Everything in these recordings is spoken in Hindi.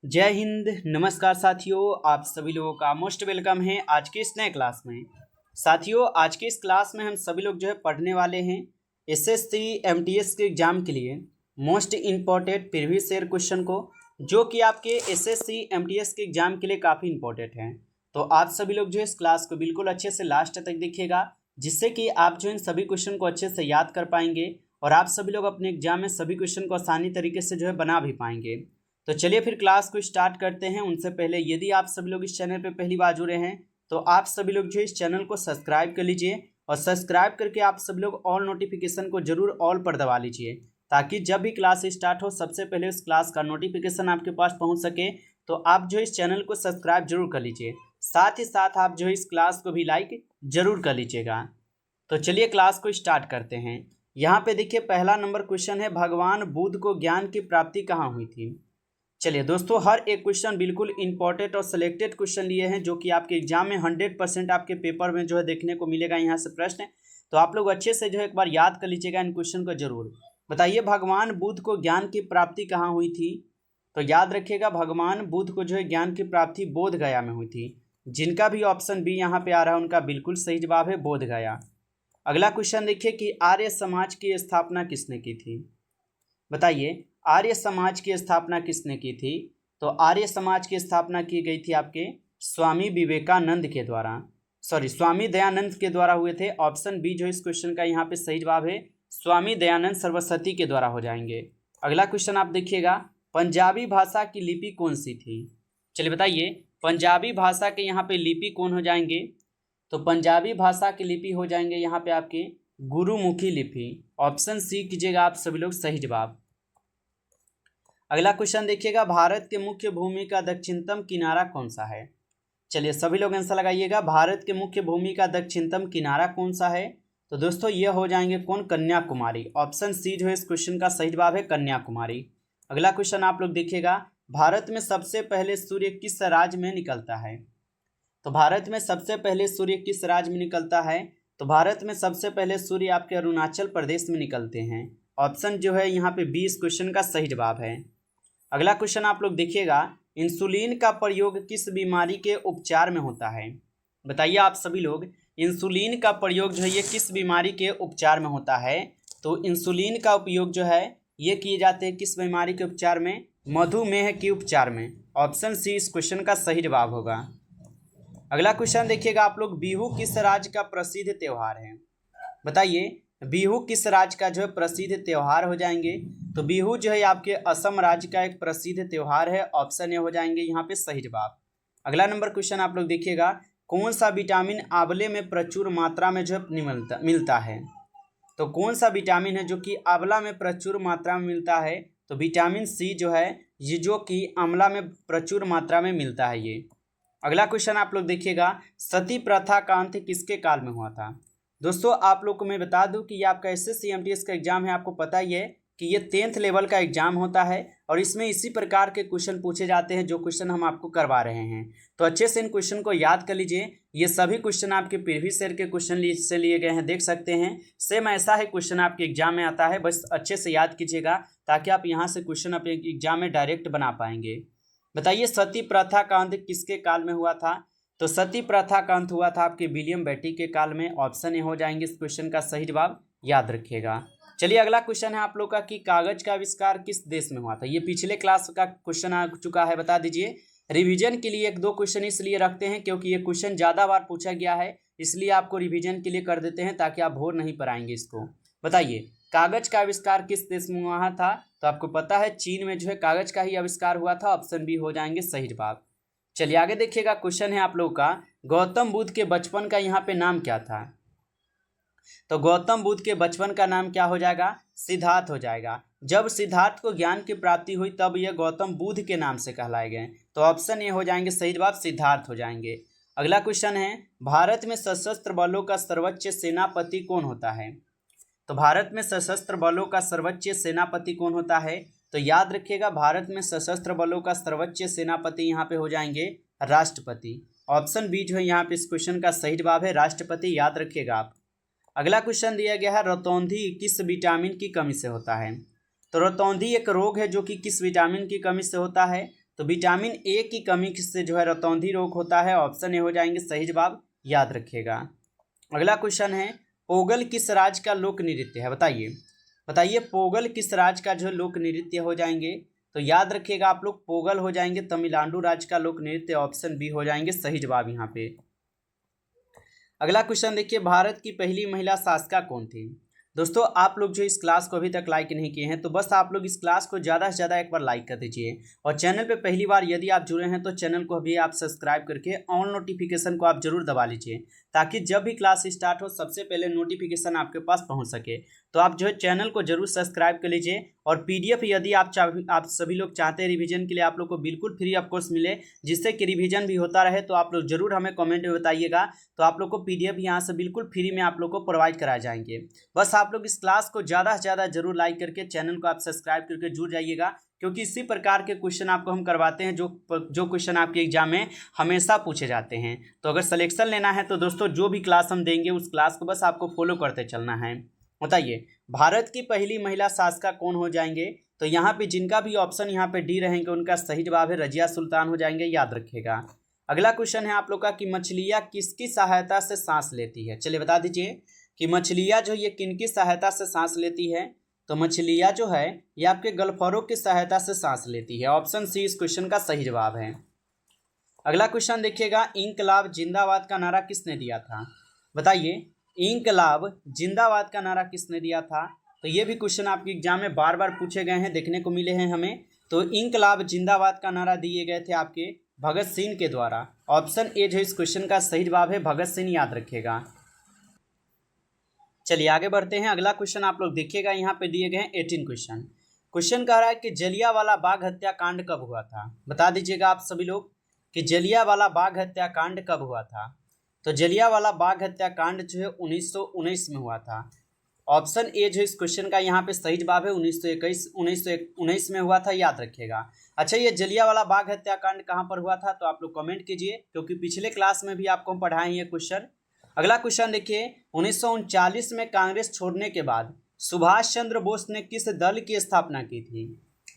जय हिंद। नमस्कार साथियों, आप सभी लोगों का मोस्ट वेलकम है आज के इस नए क्लास में। साथियों, आज के इस क्लास में हम सभी लोग जो है पढ़ने वाले हैं एसएससी एमटीएस के एग्जाम के लिए most important previous year question को, जो कि आपके एसएससी एमटीएस के एग्जाम के लिए काफ़ी इंपॉर्टेंट हैं। तो आप सभी लोग जो है इस क्लास को बिल्कुल अच्छे से लास्ट तक देखिएगा, जिससे कि आप जो इन सभी क्वेश्चन को अच्छे से याद कर पाएंगे और आप सभी लोग अपने एग्जाम में सभी क्वेश्चन को आसानी तरीके से जो है बना भी पाएंगे। तो चलिए फिर क्लास को स्टार्ट करते हैं। उनसे पहले यदि आप सभी लोग इस चैनल पर पहली बार जुड़े हैं तो आप सभी लोग जो इस चैनल को सब्सक्राइब कर लीजिए और सब्सक्राइब करके आप सभी लोग ऑल नोटिफिकेशन को जरूर ऑल पर दबा लीजिए, ताकि जब भी क्लास स्टार्ट हो सबसे पहले उस क्लास का नोटिफिकेशन आपके पास पहुंच सके। तो आप जो इस चैनल को सब्सक्राइब जरूर कर लीजिए, साथ ही साथ आप जो इस क्लास को भी लाइक जरूर कर लीजिएगा। तो चलिए क्लास को स्टार्ट करते हैं। यहाँ पे देखिए पहला नंबर क्वेश्चन है, भगवान बुद्ध को ज्ञान की प्राप्ति कहाँ हुई थी। चलिए दोस्तों, हर एक क्वेश्चन बिल्कुल इंपॉर्टेंट और सिलेक्टेड क्वेश्चन लिए हैं, जो कि आपके एग्जाम में 100% आपके पेपर में जो है देखने को मिलेगा यहाँ से प्रश्न। तो आप लोग अच्छे से जो है एक बार याद कर लीजिएगा इन क्वेश्चन को जरूर। बताइए, भगवान बुद्ध को ज्ञान की प्राप्ति कहाँ हुई थी। तो याद रखिएगा, भगवान बुद्ध को जो है ज्ञान की प्राप्ति बोध गया में हुई थी। जिनका भी ऑप्शन बी यहाँ पे आ रहा है उनका बिल्कुल सही जवाब है बोध गया। अगला क्वेश्चन देखिए कि आर्य समाज की स्थापना किसने की थी। बताइए, आर्य समाज की स्थापना किसने की थी। तो आर्य समाज की स्थापना की गई थी आपके स्वामी विवेकानंद के द्वारा, स्वामी दयानंद के द्वारा हुए थे। ऑप्शन बी जो इस क्वेश्चन का यहाँ पे सही जवाब है, स्वामी दयानंद सरस्वती के द्वारा हो जाएंगे। अगला क्वेश्चन आप देखिएगा, पंजाबी भाषा की लिपि कौन सी थी। चलिए बताइए, पंजाबी भाषा के यहाँ पे लिपि कौन हो जाएंगे। तो पंजाबी भाषा की लिपि हो जाएंगे यहाँ पे आपके गुरुमुखी लिपि। ऑप्शन सी कीजिएगा आप सभी लोग सही जवाब। अगला क्वेश्चन देखिएगा, भारत के मुख्य भूमि का दक्षिणतम किनारा कौन सा है। चलिए सभी लोग आंसर लगाइएगा, भारत के मुख्य भूमि का दक्षिणतम किनारा कौन सा है। तो दोस्तों ये हो जाएंगे कौन, कन्याकुमारी। ऑप्शन सी जो है इस क्वेश्चन का सही जवाब है कन्याकुमारी। अगला क्वेश्चन आप लोग देखिएगा, भारत में सबसे पहले सूर्य किस राज्य में निकलता है। तो भारत में सबसे पहले सूर्य किस राज्य में निकलता है। तो भारत में सबसे पहले सूर्य आपके अरुणाचल प्रदेश में निकलते हैं। ऑप्शन जो है यहाँ पे बी इस क्वेश्चन का सही जवाब है। अगला क्वेश्चन आप लोग देखिएगा, इंसुलिन का प्रयोग किस बीमारी के उपचार में होता है। बताइए आप सभी लोग, इंसुलिन का प्रयोग जो है ये किस बीमारी के उपचार में होता है। तो इंसुलिन का उपयोग जो है ये किए जाते हैं किस बीमारी के उपचार में, मधुमेह के उपचार में। ऑप्शन सी इस क्वेश्चन का सही जवाब होगा। अगला क्वेश्चन देखिएगा आप लोग, बिहू किस राज्य का प्रसिद्ध त्यौहार है। बताइए, बिहू किस राज्य का जो है प्रसिद्ध त्यौहार हो जाएंगे। तो बिहू जो है आपके असम राज्य का एक प्रसिद्ध त्यौहार है। ऑप्शन ए हो जाएंगे यहाँ पे सही जवाब। अगला नंबर क्वेश्चन आप लोग देखिएगा, कौन सा विटामिन आंवले में प्रचुर मात्रा में जो है मिलता है। तो कौन सा विटामिन है जो कि आंवला में प्रचुर मात्रा में मिलता है। तो विटामिन सी जो है ये जो कि आंवला में प्रचुर मात्रा में मिलता है ये। अगला क्वेश्चन आप लोग देखिएगा, सती प्रथा का अंत किसके काल में हुआ था। दोस्तों आप लोग को मैं बता दूं कि ये आपका एसएससी एमटीएस का एग्जाम है। आपको पता ही है कि ये 10th लेवल का एग्जाम होता है और इसमें इसी प्रकार के क्वेश्चन पूछे जाते हैं जो क्वेश्चन हम आपको करवा रहे हैं। तो अच्छे से इन क्वेश्चन को याद कर लीजिए। ये सभी क्वेश्चन आपके प्रीवियस ईयर के क्वेश्चन से लिए गए हैं, देख सकते हैं। सेम ऐसा ही क्वेश्चन आपके एग्जाम में आता है, बस अच्छे से याद कीजिएगा ताकि आप यहाँ से क्वेश्चन अपने एग्जाम में डायरेक्ट बना पाएंगे। बताइए, सती प्रथा का अंत किसके काल में हुआ था। तो सती प्रथा का अंत हुआ था आपके विलियम बेटी के काल में। ऑप्शन ए हो जाएंगे इस क्वेश्चन का सही जवाब, याद रखिएगा। चलिए अगला क्वेश्चन है आप लोग का कि कागज का आविष्कार किस देश में हुआ था। ये पिछले क्लास का क्वेश्चन आ चुका है, बता दीजिए। रिवीजन के लिए एक दो क्वेश्चन इसलिए रखते हैं क्योंकि ये क्वेश्चन ज़्यादा बार पूछा गया है, इसलिए आपको रिवीजन के लिए कर देते हैं ताकि आप भोर नहीं पाएंगे इसको। बताइए, कागज का आविष्कार किस देश में हुआ था। तो आपको पता है चीन में जो है कागज का ही आविष्कार हुआ था। ऑप्शन बी हो जाएंगे सही जवाब। चलिए आगे देखिएगा, क्वेश्चन है आप लोग का, गौतम बुद्ध के बचपन का यहाँ पे नाम क्या था। तो गौतम बुद्ध के बचपन का नाम क्या हो जाएगा, सिद्धार्थ हो जाएगा। जब सिद्धार्थ को ज्ञान की प्राप्ति हुई तब यह गौतम बुद्ध के नाम से कहलाए गए। तो ऑप्शन ए हो जाएंगे सही जवाब, सिद्धार्थ हो जाएंगे। अगला क्वेश्चन है, भारत में सशस्त्र बलों का सर्वोच्च सेनापति कौन होता है। तो भारत में सशस्त्र बलों का सर्वोच्च सेनापति कौन होता है। तो याद रखिएगा, भारत में सशस्त्र बलों का सर्वोच्च सेनापति यहाँ पे हो जाएंगे राष्ट्रपति। ऑप्शन बी जो है यहाँ पे इस क्वेश्चन का सही जवाब है राष्ट्रपति, याद रखिएगा आप। अगला क्वेश्चन दिया गया है, रतौंधी किस विटामिन की कमी से होता है। तो रतौंधी एक रोग है जो कि किस विटामिन की कमी से होता है। तो विटामिन ए की कमी से जो है रतौंधी रोग होता है। ऑप्शन ए हो जाएंगे सही जवाब, याद रखिएगा। अगला क्वेश्चन है, पोगल किस राज्य का लोक नृत्य है? बताइए बताइए, पोगल किस राज्य का जो लोक नृत्य हो जाएंगे? तो याद रखिएगा आप लोग, पोगल हो जाएंगे तमिलनाडु राज्य का लोक नृत्य। ऑप्शन बी हो जाएंगे सही जवाब यहाँ पे। अगला क्वेश्चन देखिए, भारत की पहली महिला शासिका कौन थी? दोस्तों आप लोग जो इस क्लास को अभी तक लाइक नहीं किए हैं तो बस आप लोग इस क्लास को ज़्यादा से ज़्यादा एक बार लाइक कर दीजिए, और चैनल पे पहली बार यदि आप जुड़े हैं तो चैनल को अभी आप सब्सक्राइब करके ऑल नोटिफिकेशन को आप जरूर दबा लीजिए, ताकि जब भी क्लास स्टार्ट हो सबसे पहले नोटिफिकेशन आपके पास पहुंच सके। तो आप जो है चैनल को जरूर सब्सक्राइब कर लीजिए, और पीडीएफ यदि आप सभी लोग चाहते हैं रिवीजन के लिए आप लोग को बिल्कुल फ्री ऑफ कोर्स मिले, जिससे कि रिवीजन भी होता रहे, तो आप लोग जरूर हमें कमेंट में बताइएगा। तो आप लोग को पीडीएफ यहाँ से बिल्कुल फ्री में आप लोग को प्रोवाइड कराए जाएंगे। बस आप लोग इस क्लास को ज़्यादा से ज़्यादा जरूर लाइक करके चैनल को आप सब्सक्राइब करके जुड़ जाइएगा, क्योंकि इसी प्रकार के क्वेश्चन आपको हम करवाते हैं जो क्वेश्चन आपके एग्जाम में हमेशा पूछे जाते हैं। तो अगर सिलेक्शन लेना है तो दोस्तों जो भी क्लास हम देंगे उस क्लास को बस आपको फॉलो करते चलना है। बताइए, भारत की पहली महिला शासिका कौन हो जाएंगे? तो यहाँ पे जिनका भी ऑप्शन यहाँ पे डी रहेंगे उनका सही जवाब है रजिया सुल्तान हो जाएंगे, याद रखिएगा। अगला क्वेश्चन है आप लोग का कि मछलियाँ किसकी सहायता से सांस लेती है? चलिए बता दीजिए कि मछलियाँ जो ये किनकी सहायता से सांस लेती है? तो मछलियाँ जो है ये आपके गल्फरों की सहायता से सांस लेती है। ऑप्शन सी इस क्वेश्चन का सही जवाब है। अगला क्वेश्चन देखिएगा, इंकलाब जिंदाबाद का नारा किसने दिया था? बताइए, इंकलाब जिंदाबाद का नारा किसने दिया था? तो ये भी क्वेश्चन आपके एग्जाम में बार बार पूछे गए हैं, देखने को मिले हैं हमें। तो इंकलाब जिंदाबाद का नारा दिए गए थे आपके भगत सिंह के द्वारा। ऑप्शन ए जो इस क्वेश्चन का सही जवाब है भगत सिंह, याद रखिएगा। चलिए आगे बढ़ते हैं। अगला क्वेश्चन आप लोग देखिएगा, यहाँ पे दिए गए हैं 18 क्वेश्चन। क्वेश्चन कह रहा है कि जलियांवाला बाग हत्याकांड कब हुआ था? बता दीजिएगा आप सभी लोग कि जलियांवाला बाग हत्याकांड कब हुआ था? तो जलियांवाला बाग हत्याकांड जो है 1919 में हुआ था। ऑप्शन ए जो इस क्वेश्चन का यहाँ पे सही जवाब है 1919 में हुआ था, याद रखिएगा। अच्छा, ये जलियांवाला बाग हत्याकांड कहाँ पर हुआ था? तो आप लोग कमेंट कीजिए, क्योंकि पिछले क्लास में भी आपको हम पढ़ाए ये क्वेश्चन। अगला क्वेश्चन देखिए, 1939 में कांग्रेस छोड़ने के बाद सुभाष चंद्र बोस ने किस दल की स्थापना की थी?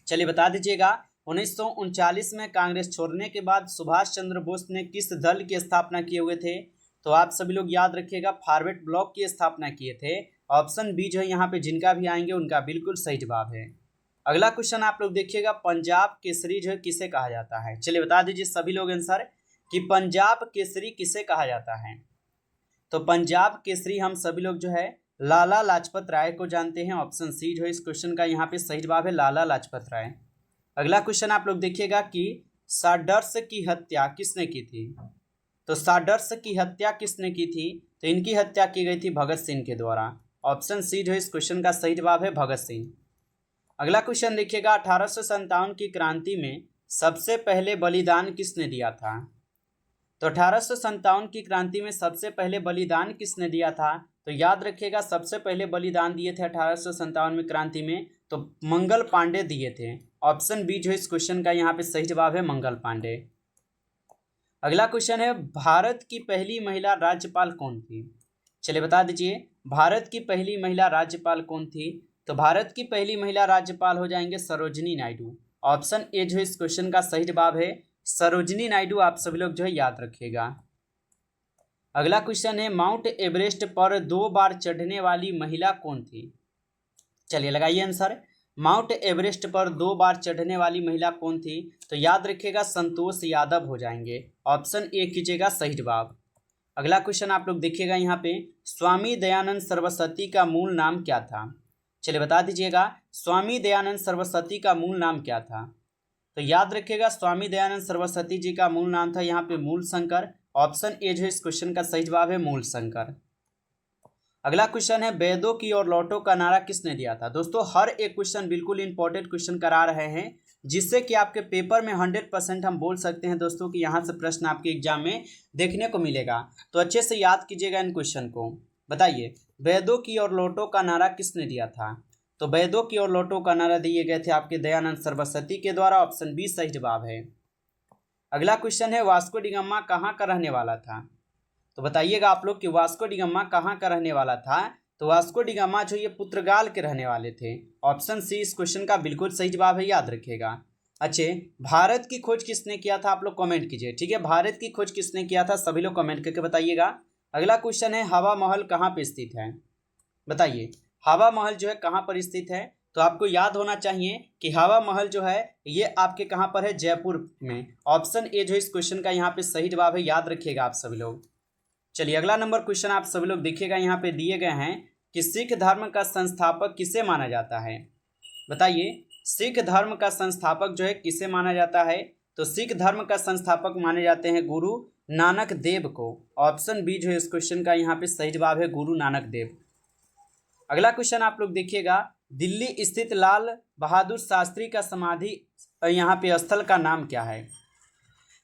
चलिए बता दीजिएगा, 1939 में कांग्रेस छोड़ने के बाद सुभाष चंद्र बोस ने किस दल की स्थापना किए हुए थे? तो आप सभी लोग याद रखिएगा, फॉरवर्ड ब्लॉक की स्थापना किए थे। ऑप्शन बी जो है यहाँ पे जिनका भी आएंगे उनका बिल्कुल सही जवाब है। अगला क्वेश्चन आप लोग देखिएगा, पंजाब केसरी जो है किसे कहा जाता है? चलिए बता दीजिए सभी लोग आंसर कि पंजाब केसरी किसे कहा जाता है? तो पंजाब केसरी हम सभी लोग जो है लाला लाजपत राय को जानते हैं। ऑप्शन सी जो है इस क्वेश्चन का यहाँ पे सही जवाब है लाला लाजपत राय। अगला क्वेश्चन आप लोग देखिएगा कि साडर्स की हत्या किसने की थी? तो साडर्स की हत्या किसने की थी? तो इनकी हत्या की गई थी भगत सिंह के द्वारा। ऑप्शन सी जो है इस क्वेश्चन का सही जवाब है भगत सिंह। अगला क्वेश्चन देखिएगा, 1857 की क्रांति में सबसे पहले बलिदान किसने दिया था? तो 1857 की क्रांति में सबसे पहले बलिदान किसने दिया था? तो याद रखिएगा, सबसे पहले बलिदान दिए थे 1857 में क्रांति में तो मंगल पांडे दिए थे। ऑप्शन बी जो इस क्वेश्चन का यहाँ पे सही जवाब है मंगल पांडे। अगला क्वेश्चन है, भारत की पहली महिला राज्यपाल कौन थी? चलिए बता दीजिए, भारत की पहली महिला राज्यपाल कौन थी? तो भारत की पहली महिला राज्यपाल हो जाएंगे सरोजिनी नायडू। ऑप्शन ए जो इस क्वेश्चन का सही जवाब है सरोजिनी नायडू। आप सभी लोग जो है याद रखिएगा। अगला क्वेश्चन है, माउंट एवरेस्ट पर 2 बार चढ़ने वाली महिला कौन थी? चलिए लगाइए आंसर, माउंट एवरेस्ट पर 2 बार चढ़ने वाली महिला कौन थी? तो याद रखिएगा संतोष यादव हो जाएंगे। ऑप्शन ए कीजिएगा सही जवाब। अगला क्वेश्चन आप लोग देखिएगा, यहाँ पे स्वामी दयानंद सरस्वती का मूल नाम क्या था? चलिए बता दीजिएगा, स्वामी दयानंद सरस्वती का मूल नाम क्या था? तो याद रखिएगा, स्वामी दयानंद सरस्वती जी का मूल नाम था यहाँ पे मूल शंकर। ऑप्शन ए जो इस क्वेश्चन का सही जवाब है मूल शंकर। अगला क्वेश्चन है, वेदों की ओर लौटो का नारा किसने दिया था? दोस्तों हर एक क्वेश्चन बिल्कुल इंपॉर्टेंट क्वेश्चन करा रहे हैं, जिससे कि आपके पेपर में 100% हम बोल सकते हैं दोस्तों कि यहाँ से प्रश्न आपके एग्जाम में देखने को मिलेगा। तो अच्छे से याद कीजिएगा इन क्वेश्चन को। बताइए, वेदों की ओर लौटो का नारा किसने दिया था? तो वेदों की ओर लौटो का नारा दिए गए थे आपके दयानंद सरस्वती के द्वारा। ऑप्शन बी सही जवाब है। अगला क्वेश्चन है, वास्को डी गामा कहाँ का रहने वाला था? तो बताइएगा आप लोग कि वास्को डी गामा कहाँ का रहने वाला था? तो वास्को डी गामा जो ये पुर्तगाल के रहने वाले थे। ऑप्शन सी इस क्वेश्चन का बिल्कुल सही जवाब है, याद रखिएगा। अच्छे, भारत की खोज किसने किया था, आप लोग कमेंट कीजिए। ठीक है, भारत की खोज किसने किया था, सभी लोग कमेंट करके बताइएगा। अगला क्वेश्चन है, हवा महल कहाँ पे स्थित है, बताइए। हवा महल जो है कहाँ पर स्थित है, तो आपको याद होना चाहिए कि हवा महल जो है ये आपके कहाँ पर है, जयपुर में। ऑप्शन ए जो इस क्वेश्चन का यहाँ पे सही जवाब है, याद रखिएगा आप सभी लोग। चलिए अगला नंबर क्वेश्चन आप सभी लोग देखिएगा, यहाँ पे दिए गए हैं कि सिख धर्म का संस्थापक किसे माना जाता है, बताइए। सिख धर्म का संस्थापक जो है किसे माना जाता है, तो सिख धर्म का संस्थापक माने जाते हैं गुरु नानक देव को। ऑप्शन बी जो है इस क्वेश्चन का यहाँ पे सही जवाब है, गुरु नानक देव। अगला क्वेश्चन आप लोग देखिएगा, दिल्ली स्थित लाल बहादुर शास्त्री का समाधि यहाँ पे स्थल का नाम क्या है,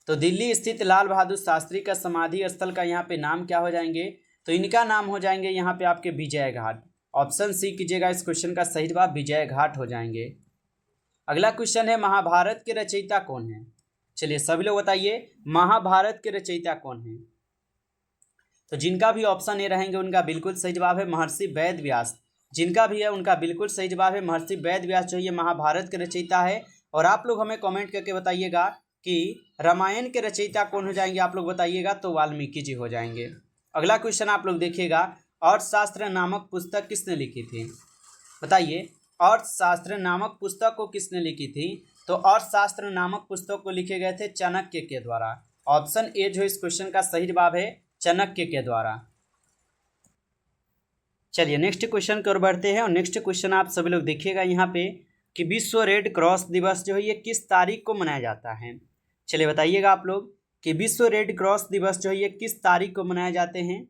तो दिल्ली स्थित लाल बहादुर शास्त्री का समाधि स्थल का यहाँ पे नाम क्या हो जाएंगे, तो इनका नाम हो जाएंगे यहाँ पे आपके विजय घाट। ऑप्शन सी कीजिएगा, इस क्वेश्चन का सही जवाब विजय घाट हो जाएंगे। अगला क्वेश्चन है, महाभारत के रचयिता कौन है, चलिए सभी लोग बताइए, महाभारत के रचयिता कौन है। तो जिनका भी ऑप्शन ए रहेंगे उनका बिल्कुल सही जवाब है महर्षि वेद व्यास। जिनका भी है उनका बिल्कुल सही जवाब है महर्षि वेद व्यास जो ये महाभारत के रचयिता है। और आप लोग हमें कमेंट करके बताइएगा कि रामायण के रचयिता कौन हो जाएंगे, आप लोग बताइएगा, तो वाल्मीकि जी हो जाएंगे। अगला क्वेश्चन आप लोग देखिएगा, अर्थशास्त्र नामक पुस्तक किसने लिखी थी, बताइए। अर्थशास्त्र नामक पुस्तक को किसने लिखी थी, तो अर्थशास्त्र नामक पुस्तक को लिखे गए थे चाणक्य के द्वारा। ऑप्शन ए जो इस क्वेश्चन का सही जवाब है, चाणक्य के द्वारा। चलिए नेक्स्ट क्वेश्चन की ओर बढ़ते हैं, और नेक्स्ट क्वेश्चन आप सभी लोग देखिएगा यहाँ पे कि विश्व रेड क्रॉस दिवस जो है ये किस तारीख को मनाया जाता है। चलिए बताइएगा आप लोग कि विश्व रेड क्रॉस दिवस जो है ये किस तारीख को मनाए जाते हैं।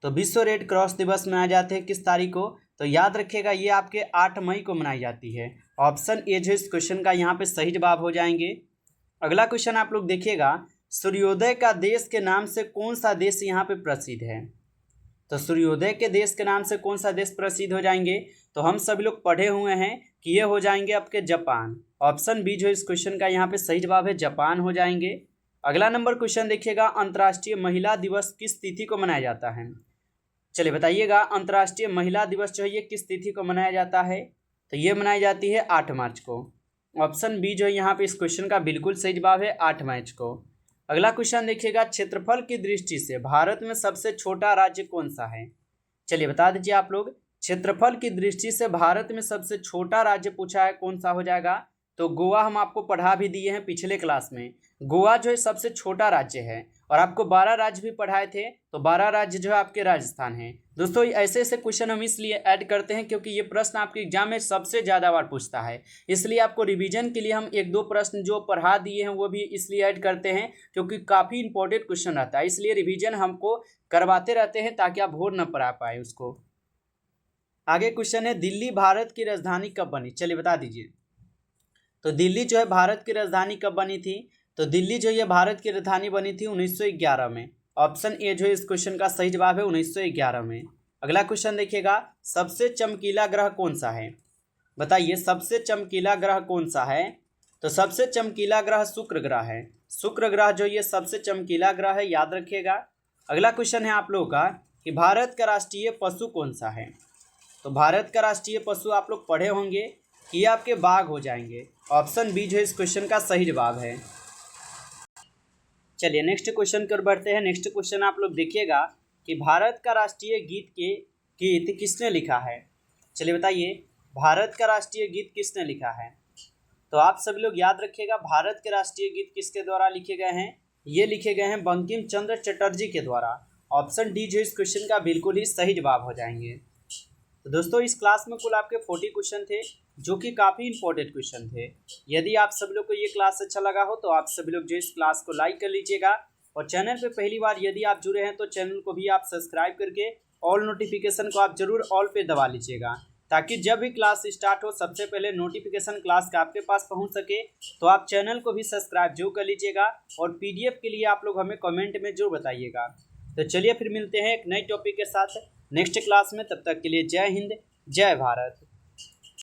तो विश्व रेड क्रॉस दिवस मनाए जाते हैं किस तारीख को, तो याद रखिएगा ये आपके 8 मई को मनाई जाती है। ऑप्शन ए जो इस क्वेश्चन का यहाँ पे सही जवाब हो जाएंगे। अगला क्वेश्चन आप लोग देखिएगा, सूर्योदय का देश के नाम से कौन सा देश यहाँ पे प्रसिद्ध है, तो सूर्योदय के देश के नाम से कौन सा देश प्रसिद्ध हो जाएंगे, तो हम सभी लोग पढ़े हुए हैं कि ये हो जाएंगे आपके जापान। ऑप्शन बी जो इस क्वेश्चन का यहाँ पे सही जवाब है, जापान हो जाएंगे। अगला नंबर क्वेश्चन देखिएगा, अंतर्राष्ट्रीय महिला दिवस किस तिथि को मनाया जाता है। चलिए बताइएगा, अंतर्राष्ट्रीय महिला दिवस जो है ये किस तिथि को मनाया जाता है, तो ये मनाई जाती है 8 मार्च को। ऑप्शन बी जो है यहाँ पे इस क्वेश्चन का बिल्कुल सही जवाब है, 8 मार्च को। अगला क्वेश्चन देखिएगा, क्षेत्रफल की दृष्टि से भारत में सबसे छोटा राज्य कौन सा है। चलिए बता दीजिए आप लोग, क्षेत्रफल की दृष्टि से भारत में सबसे छोटा राज्य पूछा है, कौन सा हो जाएगा, तो गोवा हम आपको पढ़ा भी दिए हैं पिछले क्लास में। गोवा जो है सबसे छोटा राज्य है, और आपको 12 राज्य भी पढ़ाए थे, तो 12 राज्य जो है आपके राजस्थान है। दोस्तों ऐसे ऐसे क्वेश्चन हम इसलिए ऐड करते हैं क्योंकि ये प्रश्न आपके एग्जाम में सबसे ज़्यादा बार पूछता है, इसलिए आपको रिवीजन के लिए हम 1-2 प्रश्न जो पढ़ा दिए हैं वो भी इसलिए ऐड करते हैं क्योंकि काफ़ी इंपॉर्टेंट क्वेश्चन रहता है, इसलिए रिवीजन हमको करवाते रहते हैं ताकि आप भूल न पढ़ा पाए उसको। आगे क्वेश्चन है, दिल्ली भारत की राजधानी कब बनी, चलिए बता दीजिए। तो दिल्ली जो है भारत की राजधानी कब बनी थी, तो दिल्ली जो है भारत की राजधानी बनी थी 1911 में। ऑप्शन ए जो है इस क्वेश्चन का सही जवाब है, 1911 में। अगला क्वेश्चन देखिएगा, सबसे चमकीला ग्रह कौन सा है, बताइए सबसे चमकीला ग्रह कौन सा है, तो सबसे चमकीला ग्रह शुक्र ग्रह है। शुक्र ग्रह जो ये सबसे चमकीला ग्रह है, याद रखिएगा। अगला क्वेश्चन है आप लोगों का कि भारत का राष्ट्रीय पशु कौन सा है, तो भारत का राष्ट्रीय पशु आप लोग पढ़े होंगे कि ये आपके बाघ हो जाएंगे। ऑप्शन बी जो है इस क्वेश्चन का सही जवाब है। चलिए नेक्स्ट क्वेश्चन की ओर बढ़ते हैं। नेक्स्ट क्वेश्चन आप लोग देखिएगा कि भारत का राष्ट्रीय गीत किसने लिखा है। चलिए बताइए, भारत का राष्ट्रीय गीत किसने लिखा है, तो आप सभी लोग याद रखिएगा, भारत के राष्ट्रीय गीत किसके द्वारा लिखे गए हैं, ये लिखे गए हैं बंकिम चंद्र चटर्जी के द्वारा। ऑप्शन डी जो इस क्वेश्चन का बिल्कुल ही सही जवाब हो जाएंगे। तो दोस्तों इस क्लास में कुल आपके 40 क्वेश्चन थे जो कि काफ़ी इंपॉर्टेंट क्वेश्चन थे। यदि आप सभी लोग को ये क्लास अच्छा लगा हो तो आप सभी लोग जो इस क्लास को लाइक कर लीजिएगा, और चैनल पे पहली बार यदि आप जुड़े हैं तो चैनल को भी आप सब्सक्राइब करके ऑल नोटिफिकेशन को आप जरूर ऑल पे दबा लीजिएगा, ताकि जब भी क्लास स्टार्ट हो सबसे पहले नोटिफिकेशन क्लास का आपके पास पहुँच सके। तो आप चैनल को भी सब्सक्राइब जरूर कर लीजिएगा, और PDF के लिए आप लोग हमें कमेंट में जरूर बताइएगा। तो चलिए फिर मिलते हैं एक नई टॉपिक के साथ नेक्स्ट क्लास में, तब तक के लिए जय हिंद जय भारत।